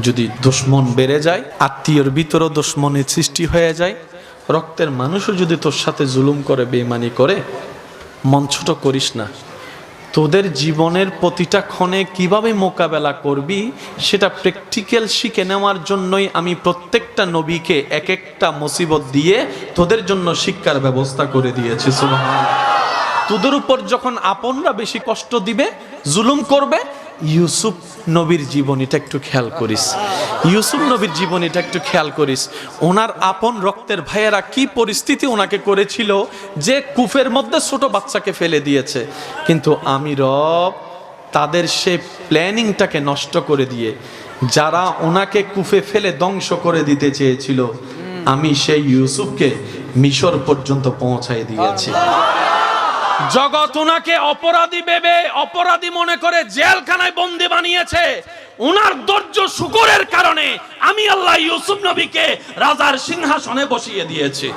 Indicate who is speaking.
Speaker 1: যদি দুশ্মন বেড়ে যায়, আত্মীয়র ভিতরও দুশ্মনের সৃষ্টি হয়ে যায়, রক্তের মানুষও যদি তোর সাথে জুলুম করে, বেঈমানি করে, মন ছোট করিস না। তোদের জীবনের প্রতিটা ক্ষণে কিভাবে মোকাবেলা করবি সেটা প্র্যাকটিক্যাল শিখে নেওয়ার জন্যই আমি প্রত্যেকটা নবীকে এক একটা মুসিবত দিয়ে তোদের জন্য শিক্ষার ব্যবস্থা করে দিয়েছি। সুবহানাল্লাহ। তোদের উপর যখন আপনরা বেশি কষ্ট দিবে, জুলুম করবে, ইউসুফ নবীর জীবনীটা একটু খেয়াল করিস। ইউসুফ নবীর জীবনীটা একটু খেয়াল করিস। ওনার আপন রক্তের ভাইয়েরা কি পরিস্থিতি ওনাকে করেছিল যে কূপের মধ্যে ছোট বাচ্চাকে ফেলে দিয়েছে, কিন্তু আমি রব তাদের সে প্ল্যানিংটাকে নষ্ট করে দিয়ে যারা ওনাকে কূপে ফেলে ধ্বংস করে দিতে চেয়েছিল, আমি সেই ইউসুফকে মিশর পর্যন্ত পৌঁছাই দিয়েছি। জগৎ ওনাকে অপরাধী ভেবে, অপরাধী মনে করে জেলখানায় বন্দি বানিয়েছে। ওনার ধৈর্য শুকরের কারণে আমি আল্লাহ ইউসুফ নবীকে রাজার সিংহাসনে বসিয়ে দিয়েছি।